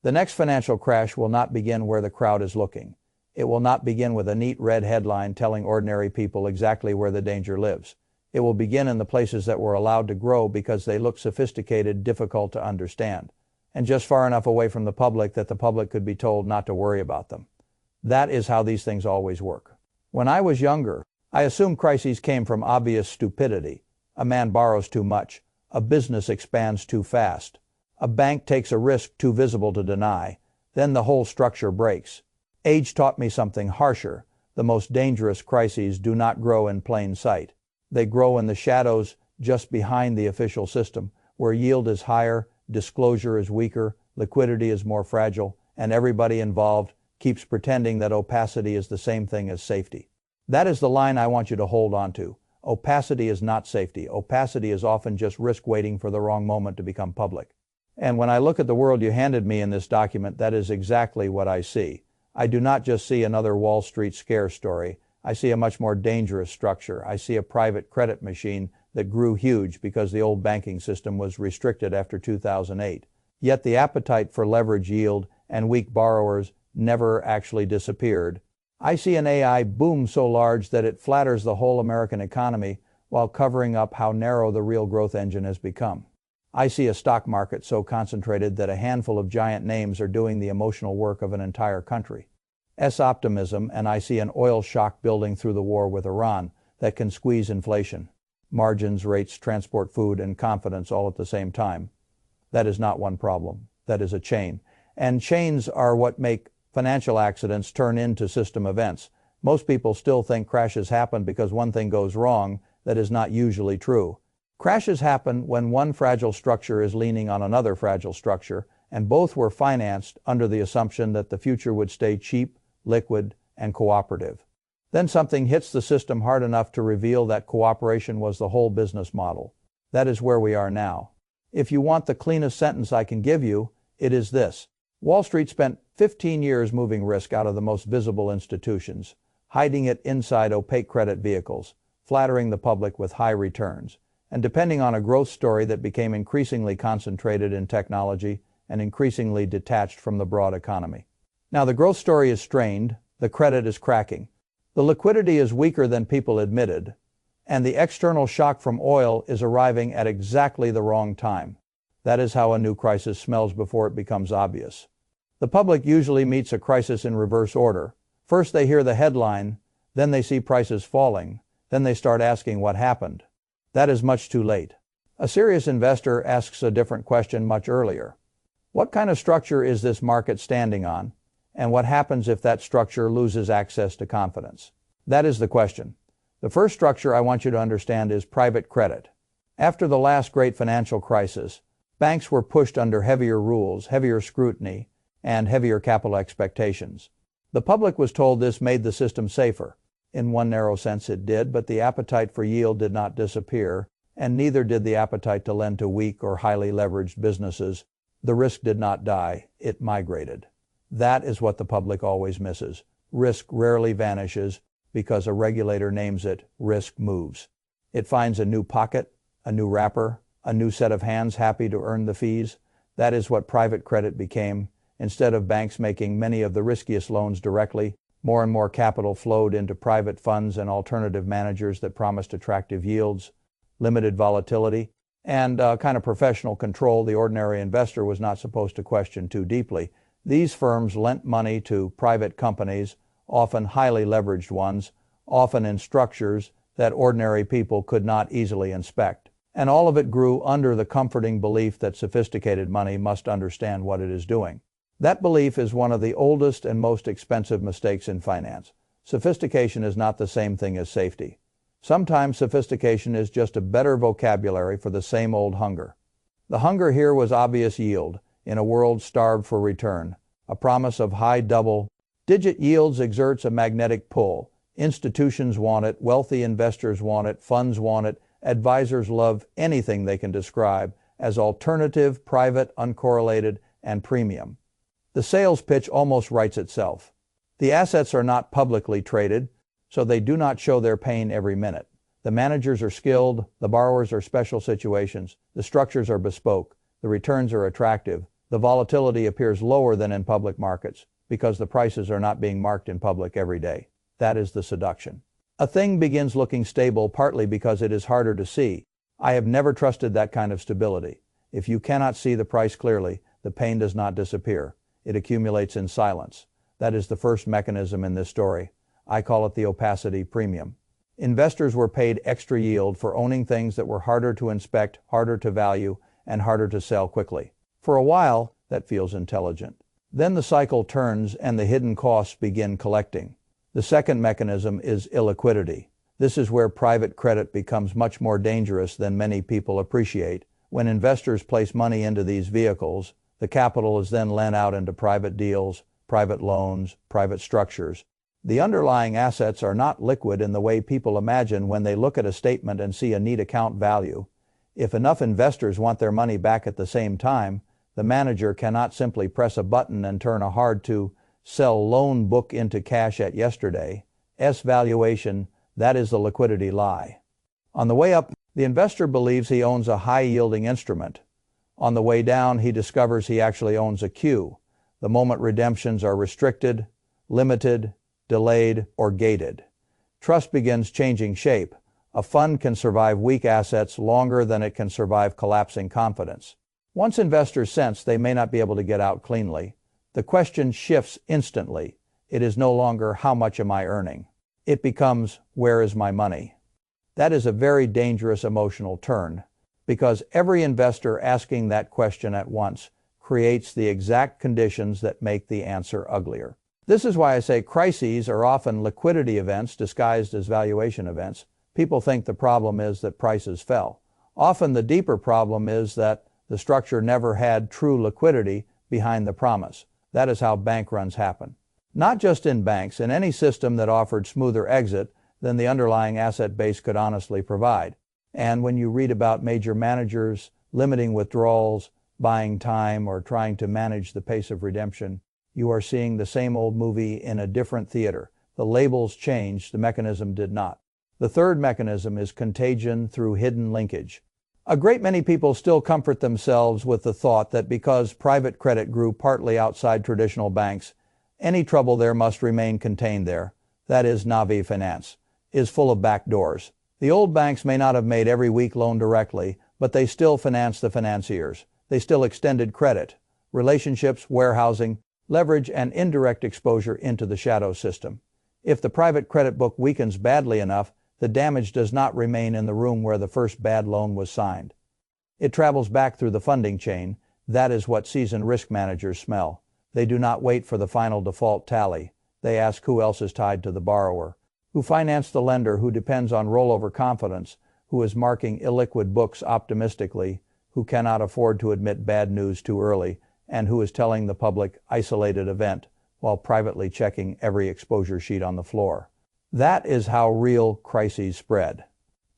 The next financial crash will not begin where the crowd is looking. It will not begin with a neat red headline telling ordinary people exactly where the danger lives. It will begin in the places that were allowed to grow because they look sophisticated, difficult to understand, and just far enough away from the public that the public could be told not to worry about them. That is how these things always work. When I was younger, I assumed crises came from obvious stupidity. A man borrows too much. A business expands too fast. A bank takes a risk too visible to deny. Then the whole structure breaks. Age taught me something harsher. The most dangerous crises do not grow in plain sight. They grow in the shadows just behind the official system, where yield is higher, disclosure is weaker, liquidity is more fragile, and everybody involved keeps pretending that opacity is the same thing as safety. That is the line I want you to hold on to. Opacity is not safety. Opacity is often just risk waiting for the wrong moment to become public. And when I look at the world you handed me in this document, that is exactly what I see. I do not just see another Wall Street scare story. I see a much more dangerous structure. I see a private credit machine that grew huge because the old banking system was restricted after 2008. Yet the appetite for leverage yield and weak borrowers never actually disappeared. I see an AI boom so large that it flatters the whole American economy while covering up how narrow the real growth engine has become. I see a stock market so concentrated that a handful of giant names are doing the emotional work of an entire country. Optimism, and I see an oil shock building through the war with Iran that can squeeze inflation, margins, rates, transport, food, and confidence all at the same time. That is not one problem. That is a chain. And chains are what make financial accidents turn into system events. Most people still think crashes happen because one thing goes wrong. That is not usually true. Crashes happen when one fragile structure is leaning on another fragile structure, and both were financed under the assumption that the future would stay cheap, liquid, and cooperative. Then something hits the system hard enough to reveal that cooperation was the whole business model. That is where we are now. If you want the cleanest sentence I can give you, it is this. Wall Street spent 15 years moving risk out of the most visible institutions, hiding it inside opaque credit vehicles, flattering the public with high returns, and depending on a growth story that became increasingly concentrated in technology and increasingly detached from the broad economy. Now the growth story is strained, the credit is cracking, the liquidity is weaker than people admitted, and the external shock from oil is arriving at exactly the wrong time. That is how a new crisis smells before it becomes obvious. The public usually meets a crisis in reverse order. First they hear the headline, then they see prices falling, then they start asking what happened. That is much too late. A serious investor asks a different question much earlier. What kind of structure is this market standing on, and what happens if that structure loses access to confidence? That is the question. The first structure I want you to understand is private credit. After the last great financial crisis, banks were pushed under heavier rules, heavier scrutiny, and heavier capital expectations. The public was told this made the system safer. In one narrow sense it did, but the appetite for yield did not disappear, and neither did the appetite to lend to weak or highly leveraged businesses. The risk did not die, it migrated. That is what the public always misses. Risk rarely vanishes because a regulator names it, risk moves. It finds a new pocket, a new wrapper, a new set of hands happy to earn the fees. That is what private credit became. Instead of banks making many of the riskiest loans directly, more and more capital flowed into private funds and alternative managers that promised attractive yields, limited volatility, and kind of professional control the ordinary investor was not supposed to question too deeply. These firms lent money to private companies, often highly leveraged ones, often in structures that ordinary people could not easily inspect. And all of it grew under the comforting belief that sophisticated money must understand what it is doing. That belief is one of the oldest and most expensive mistakes in finance. Sophistication is not the same thing as safety. Sometimes sophistication is just a better vocabulary for the same old hunger. The hunger here was obvious yield in a world starved for return. A promise of high double-digit yields exerts a magnetic pull. Institutions want it, wealthy investors want it, funds want it, advisors love anything they can describe as alternative, private, uncorrelated, and premium. The sales pitch almost writes itself. The assets are not publicly traded, so they do not show their pain every minute. The managers are skilled, the borrowers are special situations, the structures are bespoke, the returns are attractive, The volatility appears lower than in public markets because the prices are not being marked in public every day. That is the seduction. A thing begins looking stable partly because it is harder to see. I have never trusted that kind of stability. If you cannot see the price clearly, the pain does not disappear. It accumulates in silence. That is the first mechanism in this story. I call it the opacity premium. Investors were paid extra yield for owning things that were harder to inspect, harder to value, and harder to sell quickly. For a while, that feels intelligent. Then the cycle turns and the hidden costs begin collecting. The second mechanism is illiquidity. This is where private credit becomes much more dangerous than many people appreciate. When investors place money into these vehicles, the capital is then lent out into private deals, private loans, private structures. The underlying assets are not liquid in the way people imagine when they look at a statement and see a neat account value. If enough investors want their money back at the same time, the manager cannot simply press a button and turn a hard-to-sell loan book into cash at yesterday's valuation. That is the liquidity lie. On the way up, the investor believes he owns a high-yielding instrument. On the way down, he discovers he actually owns a Q. The moment redemptions are restricted, limited, delayed, or gated. Trust begins changing shape. A fund can survive weak assets longer than it can survive collapsing confidence. Once investors sense they may not be able to get out cleanly, the question shifts instantly. It is no longer, how much am I earning? It becomes, where is my money? That is a very dangerous emotional turn, because every investor asking that question at once creates the exact conditions that make the answer uglier. This is why I say crises are often liquidity events disguised as valuation events. People think the problem is that prices fell. Often the deeper problem is that the structure never had true liquidity behind the promise. That is how bank runs happen. Not just in banks, in any system that offered smoother exit than the underlying asset base could honestly provide. And when you read about major managers limiting withdrawals, buying time, or trying to manage the pace of redemption, you are seeing the same old movie in a different theater. The labels changed, the mechanism did not. The third mechanism is contagion through hidden linkage. A great many people still comfort themselves with the thought that because private credit grew partly outside traditional banks, any trouble there must remain contained there. That is, Navi finance is full of back doors. The old banks may not have made every weak loan directly, but they still financed the financiers. They still extended credit, relationships, warehousing, leverage, and indirect exposure into the shadow system. If the private credit book weakens badly enough, the damage does not remain in the room where the first bad loan was signed. It travels back through the funding chain. That is what seasoned risk managers smell. They do not wait for the final default tally. They ask who else is tied to the borrower, who financed the lender, who depends on rollover confidence, who is marking illiquid books optimistically, who cannot afford to admit bad news too early, and who is telling the public isolated event while privately checking every exposure sheet on the floor. That is how real crises spread.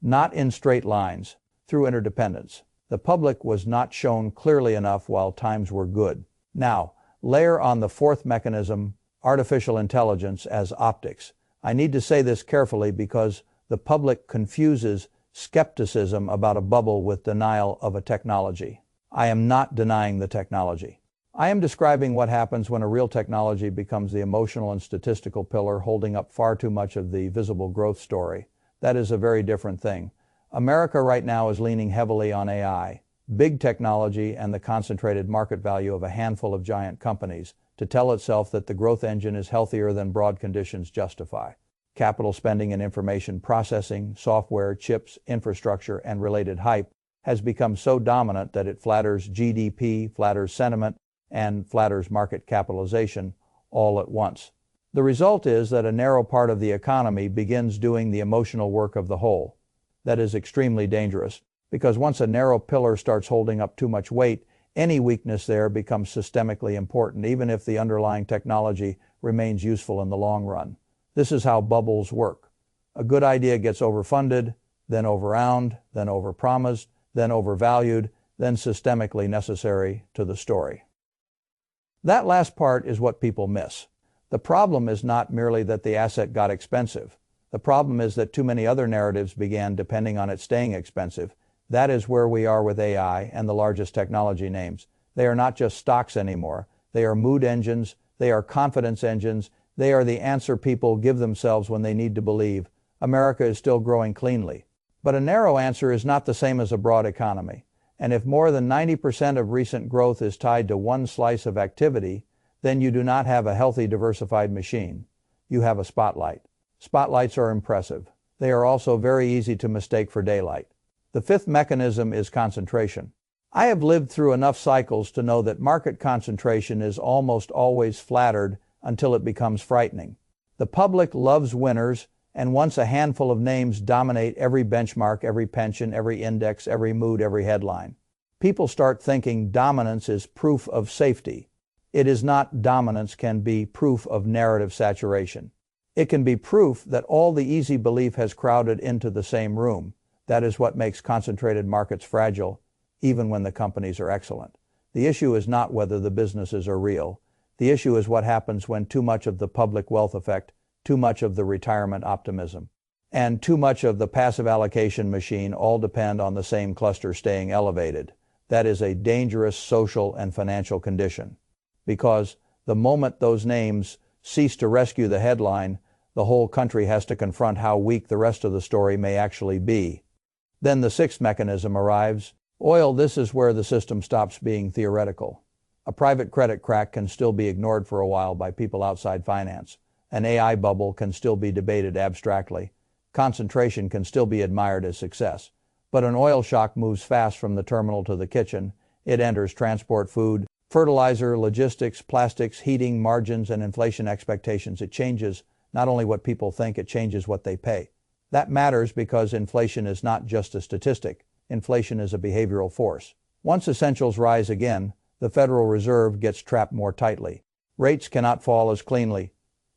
Not in straight lines, through interdependence. The public was not shown clearly enough while times were good. Now, layer on the fourth mechanism, artificial intelligence, as optics. I need to say this carefully because the public confuses skepticism about a bubble with denial of a technology. I am not denying the technology. I am describing what happens when a real technology becomes the emotional and statistical pillar holding up far too much of the visible growth story. That is a very different thing. America right now is leaning heavily on AI, big technology, and the concentrated market value of a handful of giant companies to tell itself that the growth engine is healthier than broad conditions justify. Capital spending in information processing, software, chips, infrastructure, and related hype has become so dominant that it flatters GDP, flatters sentiment, and flatters market capitalization all at once. The result is that a narrow part of the economy begins doing the emotional work of the whole. That is extremely dangerous, because once a narrow pillar starts holding up too much weight, any weakness there becomes systemically important, even if the underlying technology remains useful in the long run. This is how bubbles work. A good idea gets overfunded, then overowned, then overpromised, then overvalued, then systemically necessary to the story. That last part is what people miss. The problem is not merely that the asset got expensive. The problem is that too many other narratives began depending on it staying expensive. That is where we are with AI and the largest technology names. They are not just stocks anymore. They are mood engines. They are confidence engines. They are the answer people give themselves when they need to believe America is still growing cleanly. But a narrow answer is not the same as a broad economy. And if more than 90% of recent growth is tied to one slice of activity, then you do not have a healthy diversified machine. You have a spotlight. Spotlights are impressive. They are also very easy to mistake for daylight. The fifth mechanism is concentration. I have lived through enough cycles to know that market concentration is almost always flattered until it becomes frightening. The public loves winners, and once a handful of names dominate every benchmark, every pension, every index, every mood, every headline, people start thinking dominance is proof of safety. It is not. Dominance can be proof of narrative saturation. It can be proof that all the easy belief has crowded into the same room. That is what makes concentrated markets fragile, even when the companies are excellent. The issue is not whether the businesses are real. The issue is what happens when too much of the public wealth effect, too much of the retirement optimism, and too much of the passive allocation machine all depend on the same cluster staying elevated. That is a dangerous social and financial condition. Because the moment those names cease to rescue the headline, the whole country has to confront how weak the rest of the story may actually be. Then the sixth mechanism arrives. Oil. This is where the system stops being theoretical. A private credit crack can still be ignored for a while by people outside finance. An AI bubble can still be debated abstractly. Concentration can still be admired as success. But an oil shock moves fast from the terminal to the kitchen. It enters transport, food, fertilizer, logistics, plastics, heating, margins, and inflation expectations. It changes not only what people think, it changes what they pay. That matters because inflation is not just a statistic. Inflation is a behavioral force. Once essentials rise again, the Federal Reserve gets trapped more tightly. Rates cannot fall as cleanly.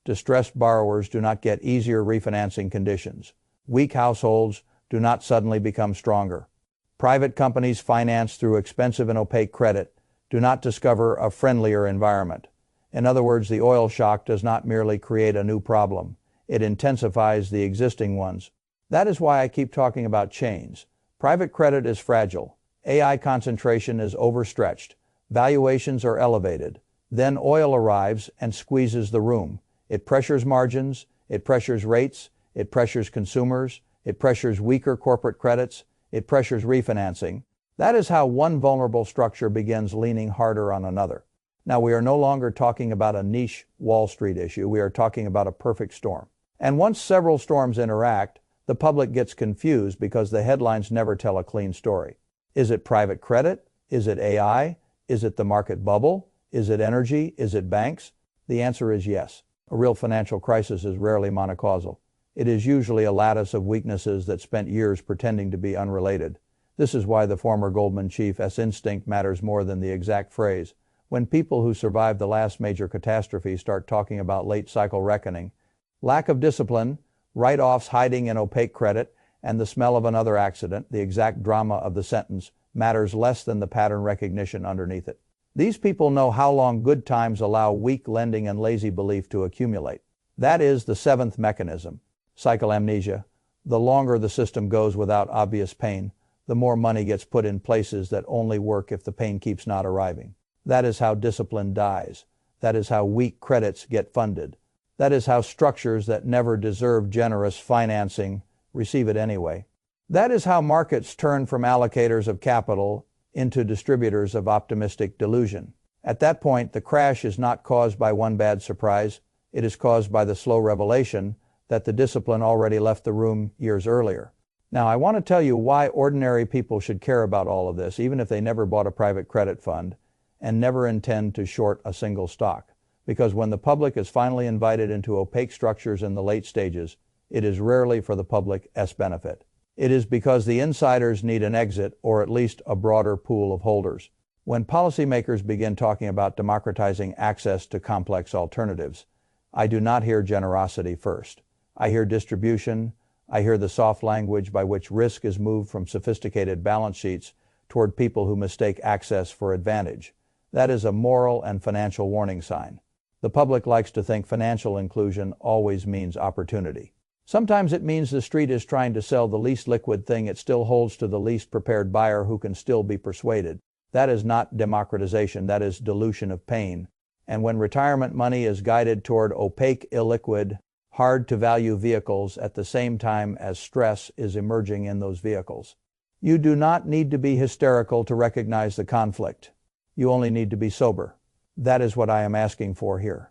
Distressed borrowers do not get easier refinancing conditions. Weak households do not suddenly become stronger. Private companies financed through expensive and opaque credit do not discover a friendlier environment. In other words, the oil shock does not merely create a new problem. It intensifies the existing ones. That is why I keep talking about chains. Private credit is fragile. AI concentration is overstretched. Valuations are elevated. Then oil arrives and squeezes the room. It pressures margins, it pressures rates, it pressures consumers, it pressures weaker corporate credits, it pressures refinancing. That is how one vulnerable structure begins leaning harder on another. Now, we are no longer talking about a niche Wall Street issue. We are talking about a perfect storm. And once several storms interact, the public gets confused because the headlines never tell a clean story. Is it private credit? Is it AI? Is it the market bubble? Is it energy? Is it banks? The answer is yes. A real financial crisis is rarely monocausal. It is usually a lattice of weaknesses that spent years pretending to be unrelated. This is why the former Goldman chief's instinct matters more than the exact phrase. When people who survived the last major catastrophe start talking about late cycle reckoning, lack of discipline, write-offs hiding in opaque credit, and the smell of another accident, the exact drama of the sentence matters less than the pattern recognition underneath it. These people know how long good times allow weak lending and lazy belief to accumulate. That is the seventh mechanism, cycle amnesia. The longer the system goes without obvious pain, the more money gets put in places that only work if the pain keeps not arriving. That is how discipline dies. That is how weak credits get funded. That is how structures that never deserve generous financing receive it anyway. That is how markets turn from allocators of capital into distributors of optimistic delusion. At that point, the crash is not caused by one bad surprise. It is caused by the slow revelation that the discipline already left the room years earlier. Now, I want to tell you why ordinary people should care about all of this, even if they never bought a private credit fund and never intend to short a single stock. Because when the public is finally invited into opaque structures in the late stages, it is rarely for the public's benefit. It is because the insiders need an exit or at least a broader pool of holders. When policymakers begin talking about democratizing access to complex alternatives, I do not hear generosity first. I hear distribution. I hear the soft language by which risk is moved from sophisticated balance sheets toward people who mistake access for advantage. That is a moral and financial warning sign. The public likes to think financial inclusion always means opportunity. Sometimes it means the street is trying to sell the least liquid thing it still holds to the least prepared buyer who can still be persuaded. That is not democratization, that is dilution of pain. And when retirement money is guided toward opaque, illiquid, hard-to-value vehicles at the same time as stress is emerging in those vehicles. You do not need to be hysterical to recognize the conflict. You only need to be sober. That is what I am asking for here.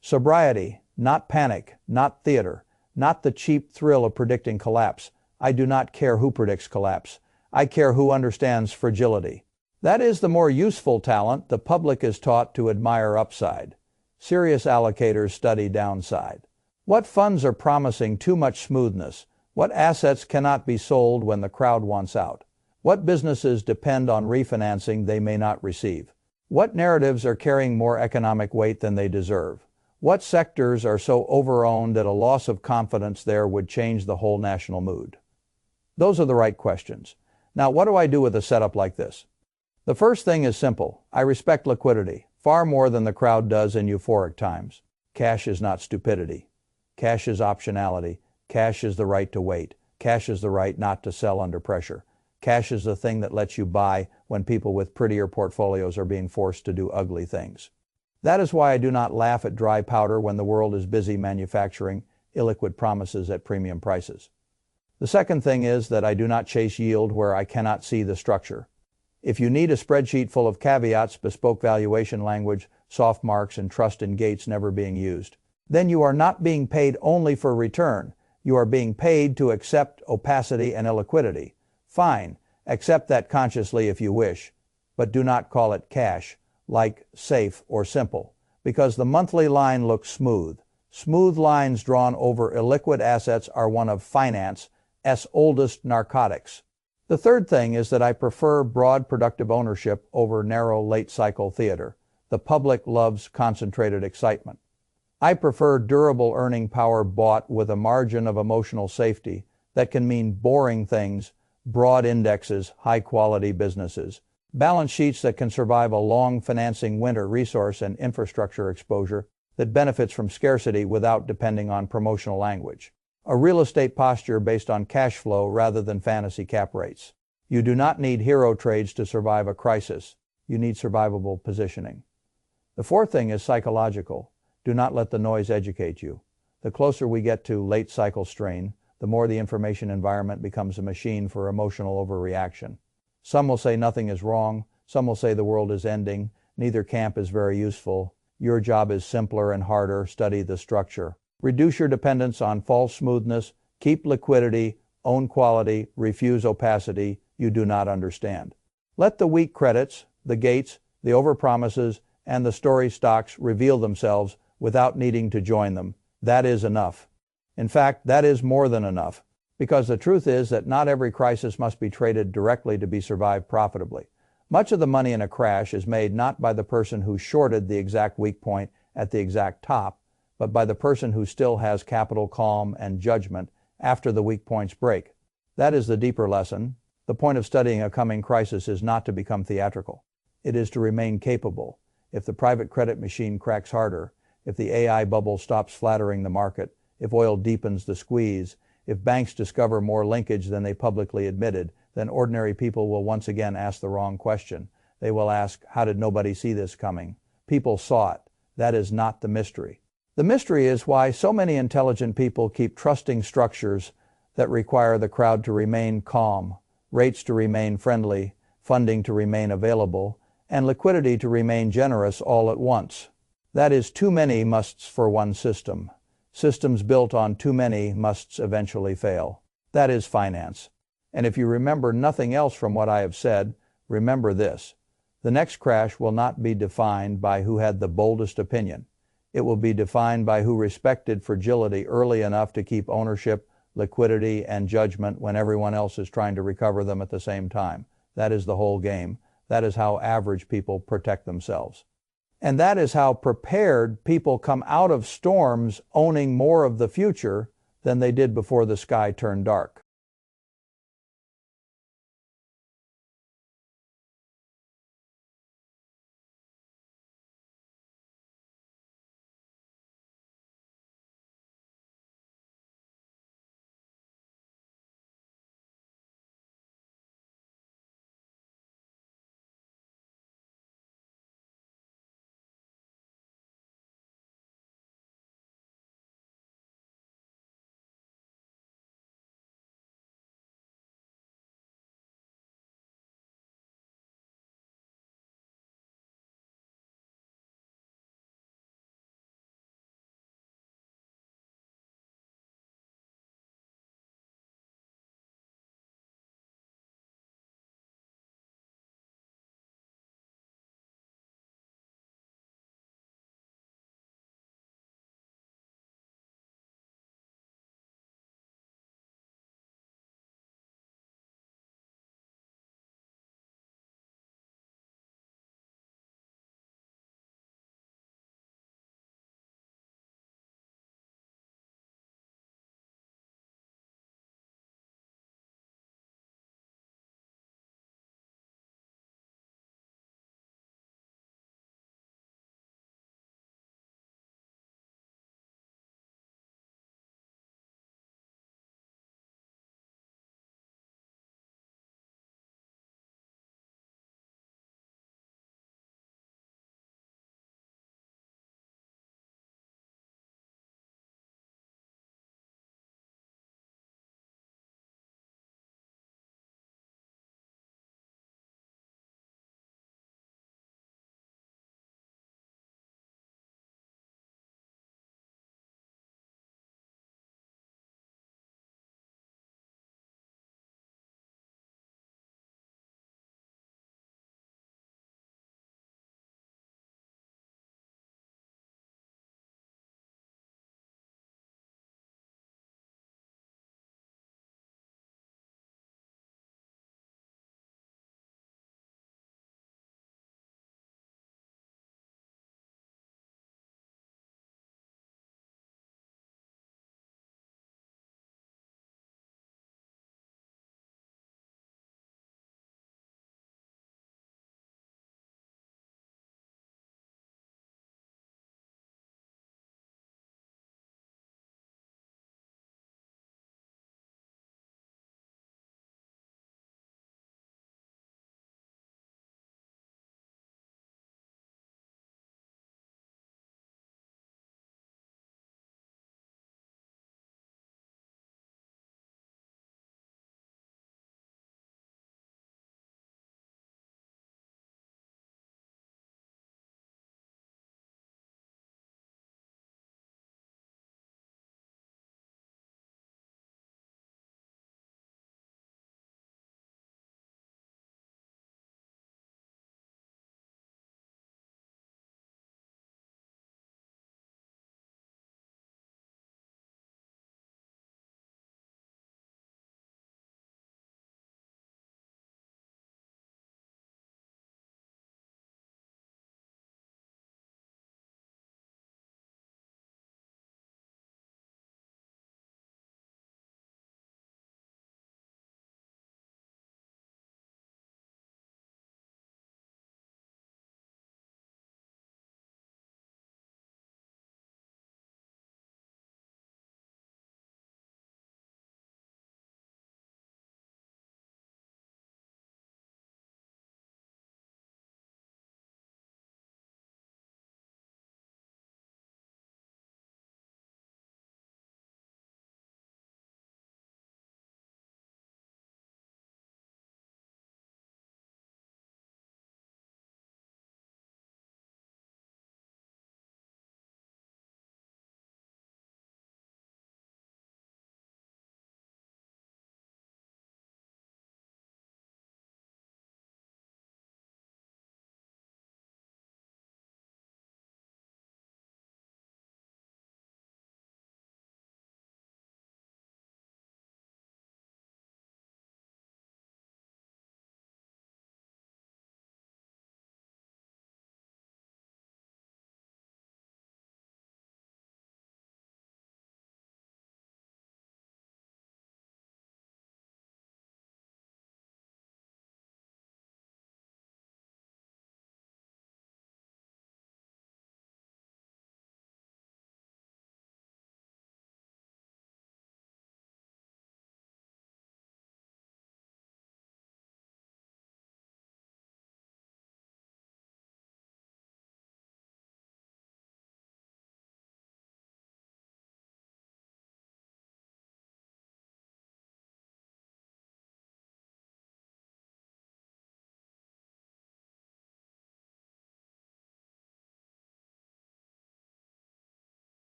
Sobriety, not panic, not theater, not the cheap thrill of predicting collapse. I do not care who predicts collapse. I care who understands fragility. That is the more useful talent. The public is taught to admire upside. Serious allocators study downside. What funds are promising too much smoothness? What assets cannot be sold when the crowd wants out? What businesses depend on refinancing they may not receive? What narratives are carrying more economic weight than they deserve? What sectors are so overowned that a loss of confidence there would change the whole national mood? Those are the right questions. Now, what do I do with a setup like this? The first thing is simple. I respect liquidity, far more than the crowd does in euphoric times. Cash is not stupidity. Cash is optionality. Cash is the right to wait. Cash is the right not to sell under pressure. Cash is the thing that lets you buy when people with prettier portfolios are being forced to do ugly things. That is why I do not laugh at dry powder when the world is busy manufacturing illiquid promises at premium prices. The second thing is that I do not chase yield where I cannot see the structure. If you need a spreadsheet full of caveats, bespoke valuation language, soft marks, and trust in gates never being used, then you are not being paid only for return. You are being paid to accept opacity and illiquidity. Fine, accept that consciously if you wish, but do not call it cash, like safe or simple, because the monthly line looks smooth. Smooth lines drawn over illiquid assets are one of finance's oldest narcotics. The third thing is that I prefer broad productive ownership over narrow late cycle theater. The public loves concentrated excitement. I prefer durable earning power bought with a margin of emotional safety that can mean boring things, broad indexes, high-quality businesses, balance sheets that can survive a long financing winter, resource and infrastructure exposure that benefits from scarcity without depending on promotional language. A real estate posture based on cash flow rather than fantasy cap rates. You do not need hero trades to survive a crisis. You need survivable positioning. The fourth thing is psychological. Do not let the noise educate you. The closer we get to late cycle strain, the more the information environment becomes a machine for emotional overreaction. Some will say nothing is wrong. Some will say the world is ending. Neither camp is very useful. Your job is simpler and harder. Study the structure. Reduce your dependence on false smoothness. Keep liquidity. Own quality. Refuse opacity you do not understand. Let the weak credits, the gates, the overpromises, and the story stocks reveal themselves without needing to join them. That is enough. In fact, that is more than enough, because the truth is that not every crisis must be traded directly to be survived profitably. Much of the money in a crash is made not by the person who shorted the exact weak point at the exact top, but by the person who still has capital, calm, and judgment after the weak points break. That is the deeper lesson. The point of studying a coming crisis is not to become theatrical. It is to remain capable. If the private credit machine cracks harder, if the AI bubble stops flattering the market, if oil deepens the squeeze, if banks discover more linkage than they publicly admitted, then ordinary people will once again ask the wrong question. They will ask, how did nobody see this coming? People saw it. That is not the mystery. The mystery is why so many intelligent people keep trusting structures that require the crowd to remain calm, rates to remain friendly, funding to remain available, and liquidity to remain generous all at once. That is too many musts for one system. Systems built on too many musts eventually fail. That is finance. And if you remember nothing else from what I have said, remember this. The next crash will not be defined by who had the boldest opinion. It will be defined by who respected fragility early enough to keep ownership, liquidity, and judgment when everyone else is trying to recover them at the same time. That is the whole game. That is how average people protect themselves. And that is how prepared people come out of storms owning more of the future than they did before the sky turned dark.